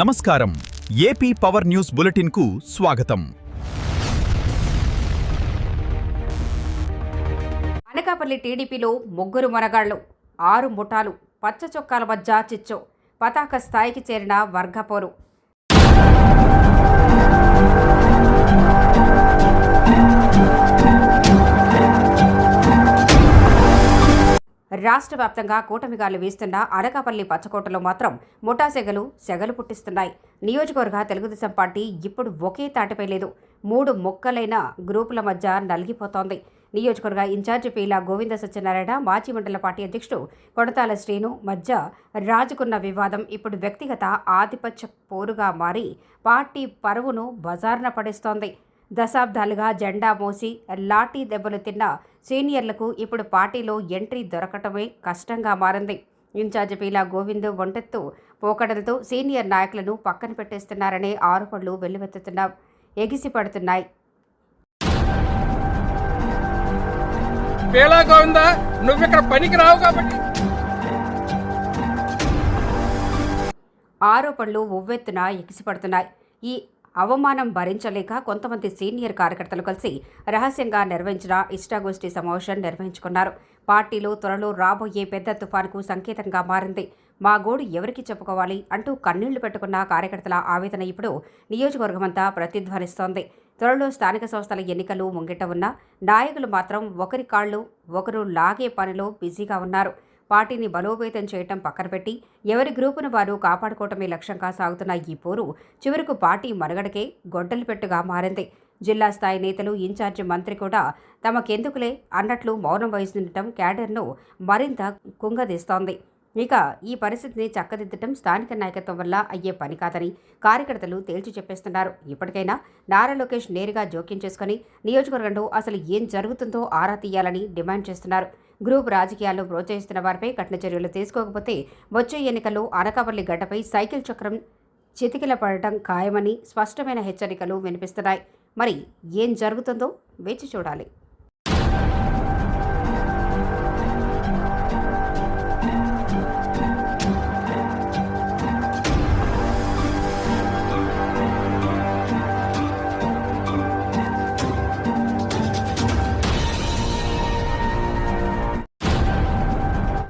నమస్కారం. AP power news bulletin కు స్వాగతం. అనకాపల్లి టీడీపీలో ముగ్గురు మొనగాళ్లు, 6 ముఠాలు, పచ్చ చొక్కాల మధ్య చిచ్చు, పతాక స్థాయికి చేరిన వర్గపోరు. రాష్ట్ర వ్యాప్తంగా కూటమిగాలు వీస్తున్న అనకాపల్లి పచ్చకోటలో మాత్రం ముఠా సెగలు పుట్టిస్తున్నాయి. నియోజకవర్గ తెలుగుదేశం పార్టీ ఇప్పుడు ఒకే తాటిపై లేదు. 3 మొక్కలైన గ్రూపుల మధ్య నలిగిపోతోంది. నియోజకవర్గ ఇన్ఛార్జి పీలా గోవింద సత్యనారాయణ, మాజీ మండల పార్టీ అధ్యక్షుడు కొడతాల శ్రీను మధ్య రాజుకున్న వివాదం ఇప్పుడు వ్యక్తిగత ఆధిపత్య పోరుగా మారి పార్టీ పరువును బజార్న పడేస్తోంది. దశాబ్దాలుగా జెండా మోసి లాఠీ దెబ్బలు తిన్న సీనియర్లకు ఇప్పుడు పార్టీలో ఎంట్రీ దొరకటమే కష్టంగా మారింది. ఇన్ఛార్జి పీలా గోవింద్ ఒంటెత్తు పోకడలతో సీనియర్ నాయకులను పక్కన పెట్టేస్తున్నారనే ఆరోపణలు ఎగిసిపడుతున్నాయి. ఆరోపణలు ఉవ్వెత్తున ఎగిసిపడుతున్నాయి. ఈ అవమానం భరించలేక కొంతమంది సీనియర్ కార్యకర్తలు కలిసి రహస్యంగా నిర్వహించిన ఇష్టాగోష్ఠి సమావేశం నిర్వహించుకున్నారు. పార్టీలో త్వరలో రాబోయే పెద్ద తుఫానుకు సంకేతంగా మారింది. మా గోడు ఎవరికి చెప్పుకోవాలి అంటూ కన్నీళ్లు పెట్టుకున్న కార్యకర్తల ఆవేదన ఇప్పుడు నియోజకవర్గమంతా ప్రతిధ్వనిస్తోంది. త్వరలో స్థానిక సంస్థల ఎన్నికలు ముంగిట ఉన్న నాయకులు మాత్రం ఒకరి కాళ్లు ఒకరు లాగే పనిలో బిజీగా ఉన్నారు. పార్టీని బలోపేతం చేయటం పక్కన పెట్టి ఎవరి గ్రూపును వారు కాపాడుకోవటమే లక్ష్యంగా సాగుతున్న ఈ పోరు చివరకు పార్టీ మనుగడకే గొడ్డలి పెట్టుగా మారింది. జిల్లా స్థాయి నేతలు, ఇన్ఛార్జి మంత్రి కూడా తమకెందుకులే అన్నట్లు మౌనం వహిస్తుండటం క్యాడర్ను మరింత కుంగదీస్తోంది. ఇక ఈ పరిస్థితిని చక్కదిద్దటం స్థానిక నాయకత్వం వల్ల అయ్యే పని కాదని కార్యకర్తలు తేల్చి చెప్పేస్తున్నారు. ఇప్పటికైనా నారా లోకేష్ నేరుగా జోక్యం చేసుకుని నియోజకవర్గంలో అసలు ఏం జరుగుతుందో ఆరా తీయాలని డిమాండ్ చేస్తున్నారు. గ్రూప్ రాజకీయాల్లో ప్రోత్సహిస్తున్న వారిపై కఠిన చర్యలు తీసుకోకపోతే వచ్చే ఎన్నికల్లో అనకాపల్లి గడ్డపై సైకిల్ చక్రం చితికిల పడటం ఖాయమని స్పష్టమైన హెచ్చరికలు వినిపిస్తున్నాయి. మరి ఏం జరుగుతుందో వేచి చూడాలి.